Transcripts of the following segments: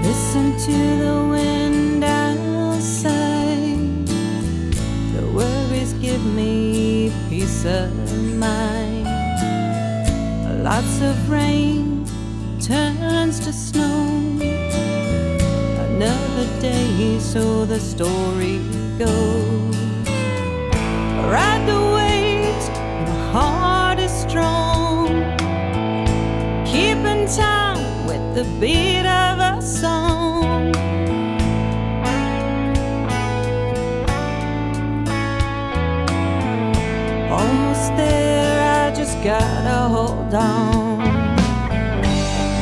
Listen to the wind outside. The worries give me peace of mind. Lots of rain turns to snow. Another day, so the story goes. Ride the waves, my heart is strong, keeping time with the beat of a song. Almost there, I just gotta hold on.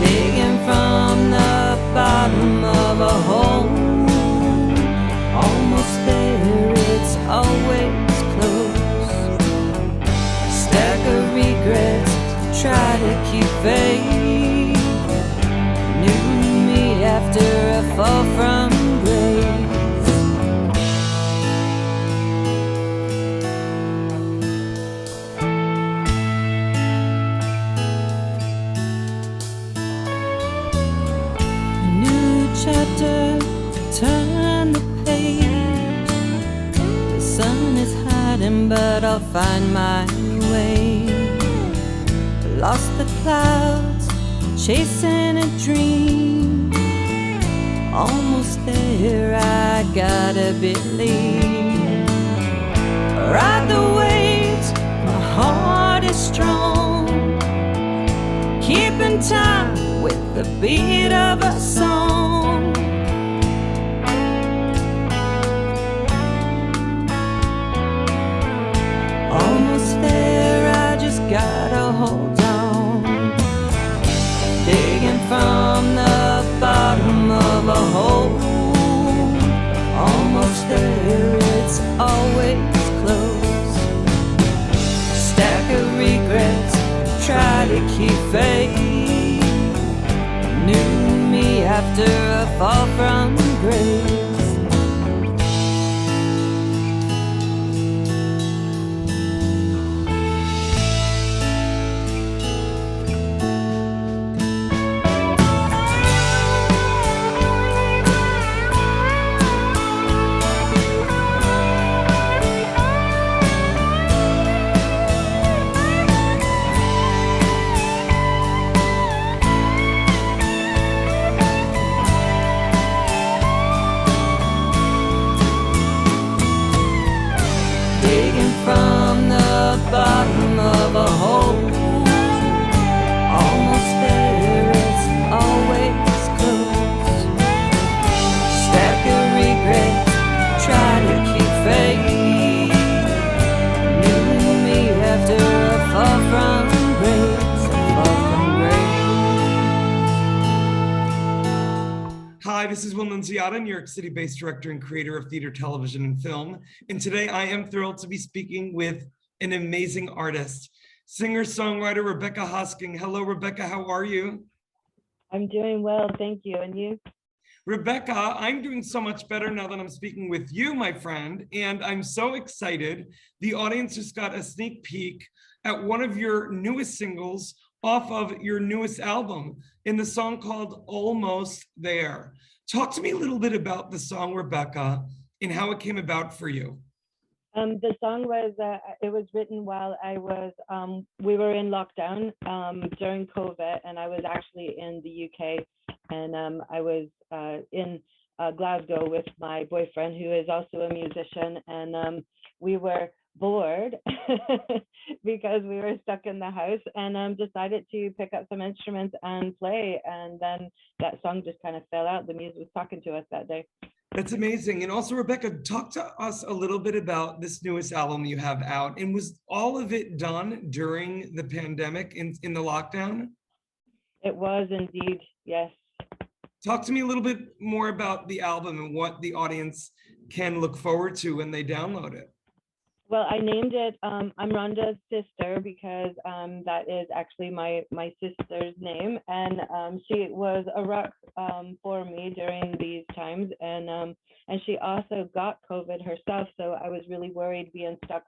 Digging from the bottom of a hole. Almost there, it's always close. Stack of regrets, try to keep faith. New me after a fall from grace. Chapter, turn the page. The sun is hiding, but I'll find my way. Lost the clouds, chasing a dream. Almost there, I gotta believe. Ride the waves, my heart is strong, keeping time with the beat of a song. Almost there, I just gotta hold on. Digging from the bottom of a hole. Almost there, it's always close. Stack of regrets, try to keep faith. New me after a fall from grace. From the bottom of a hole. Almost there, it's always close. Stack of regrets, try to keep faith. New me after a fall from grace, a fall from grace. Hi, this is Will Nunziata, New York City-based director and creator of theater, television, and film. And today I am thrilled to be speaking with an amazing artist, singer-songwriter Rebecca Hosking. Hello, Rebecca, how are you? I'm doing well, thank you. And you? Rebecca, I'm doing so much better now that I'm speaking with you, my friend, and I'm so excited. The audience just got a sneak peek at one of your newest singles off of your newest album in the song called Almost There. Talk to me a little bit about the song, Rebecca, and how it came about for you. The song was, it was written while I was, we were in lockdown during COVID, and I was actually in the UK, and I was in Glasgow with my boyfriend, who is also a musician, and we were bored because we were stuck in the house, and decided to pick up some instruments and play, and then that song just kind of fell out. The music was talking to us that day. That's amazing. And also, Rebecca, talk to us a little bit about this newest album you have out. And was all of it done during the pandemic in the lockdown? It was indeed, yes. Talk to me a little bit more about the album and what the audience can look forward to when they download it. Well, I named it, I'm Rhonda's sister, because that is actually my sister's name, and she was a rock for me during these times, and she also got COVID herself, so I was really worried being stuck.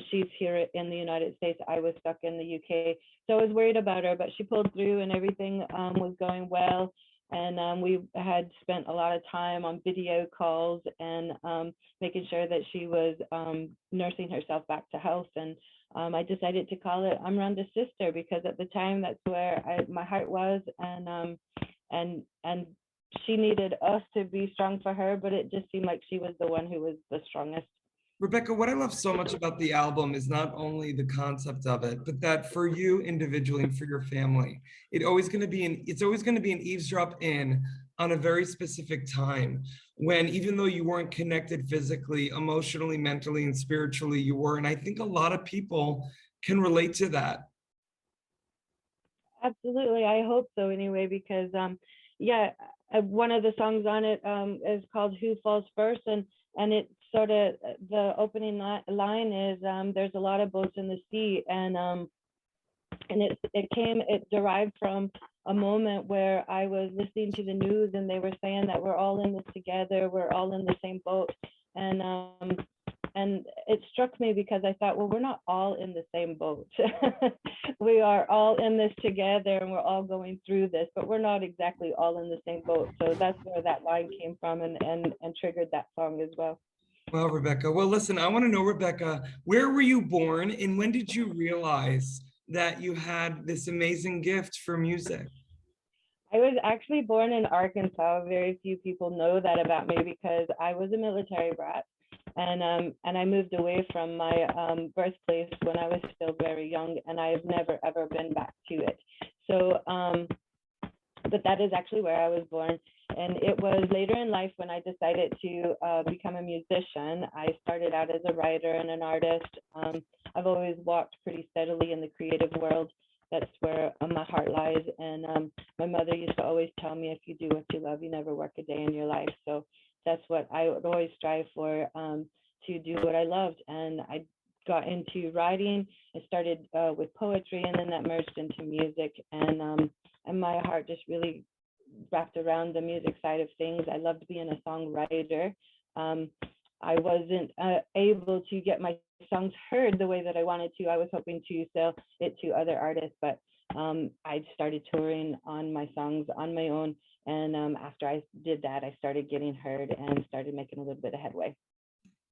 She's here in the United States, I was stuck in the UK, so I was worried about her, but she pulled through and everything was going well. And we had spent a lot of time on video calls and making sure that she was nursing herself back to health. And I decided to call it I'm Rhonda's sister, because at the time that's where my heart was, and she needed us to be strong for her, but it just seemed like she was the one who was the strongest. Rebecca, what I love so much about the album is not only the concept of it, but that for you individually and for your family, it's always going to be an eavesdrop in on a very specific time when, even though you weren't connected physically, emotionally, mentally, and spiritually, you were. And I think a lot of people can relate to that. Absolutely, I hope so anyway, because yeah, one of the songs on it is called Who Falls First, and it sort of, the opening line is there's a lot of boats in the sea, and it derived from a moment where I was listening to the news and they were saying that we're all in this together, we're all in the same boat, and it struck me because I thought, well, we're not all in the same boat. We are all in this together and we're all going through this, but we're not exactly all in the same boat. So that's where that line came from, and triggered that song as well. Well, Rebecca, well, listen, I want to know, Rebecca, where were you born and when did you realize that you had this amazing gift for music? I was actually born in Arkansas. Very few people know that about me because I was a military brat, and I moved away from my birthplace when I was still very young, and I have never ever been back to it. So, but that is actually where I was born. And it was later in life when I decided to become a musician. I started out as a writer and an artist. I've always walked pretty steadily in the creative world. That's where my heart lies. And my mother used to always tell me, if you do what you love, you never work a day in your life. So that's what I would always strive for, to do what I loved. And I got into writing. I started with poetry, and then that merged into music. And my heart just really wrapped around the music side of things. I loved being a songwriter. I wasn't able to get my songs heard the way that I wanted to. I was hoping to sell it to other artists, but I started touring on my songs on my own. And after I did that, I started getting heard and started making a little bit of headway.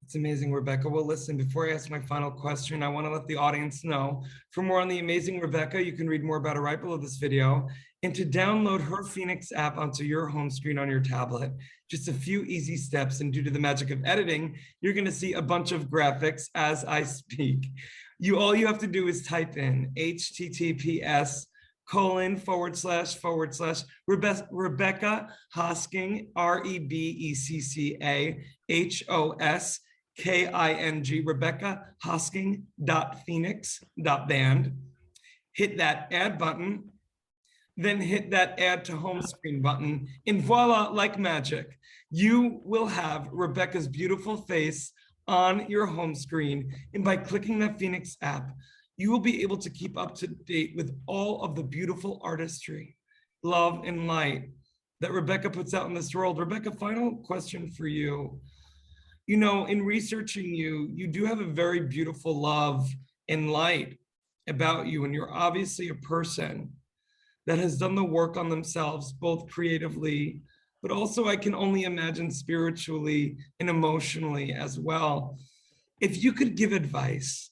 It's amazing, Rebecca. Well, listen, before I ask my final question, I want to let the audience know, for more on the amazing Rebecca, you can read more about her right below this video, and to download her FENIX app onto your home screen on your tablet. Just a few easy steps, and due to the magic of editing, you're going to see a bunch of graphics as I speak. All you have to do is type in https:// Hosking, REBECCA Rebecca Hosking.FENIX.band. Hit that add button, then hit that add to home screen button, and voila, like magic, you will have Rebecca's beautiful face on your home screen. And by clicking that FENIX app, you will be able to keep up to date with all of the beautiful artistry, love, and light that Rebecca puts out in this world. Rebecca, final question for you. You know, in researching you, you do have a very beautiful love and light about you, and you're obviously a person that has done the work on themselves, both creatively, but also I can only imagine spiritually and emotionally as well. If you could give advice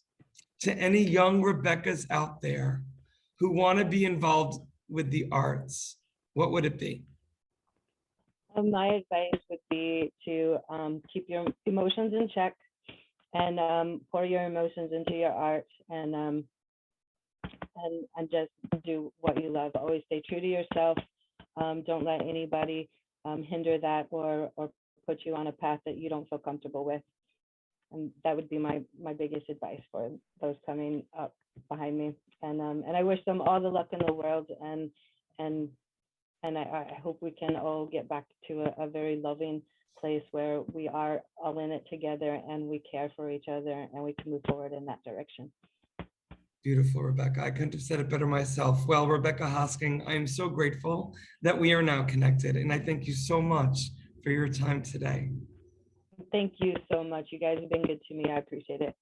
to any young Rebeccas out there who want to be involved with the arts, what would it be? My advice would be to keep your emotions in check, and pour your emotions into your art, and just do what you love. Always stay true to yourself. Don't let anybody hinder that or put you on a path that you don't feel comfortable with. And that would be my biggest advice for those coming up behind me. And I wish them all the luck in the world, and I hope we can all get back to a very loving place where we are all in it together and we care for each other and we can move forward in that direction. Beautiful, Rebecca. I couldn't have said it better myself. Well, Rebecca Hosking, I am so grateful that we are now connected, and I thank you so much for your time today. Thank you so much. You guys have been good to me. I appreciate it.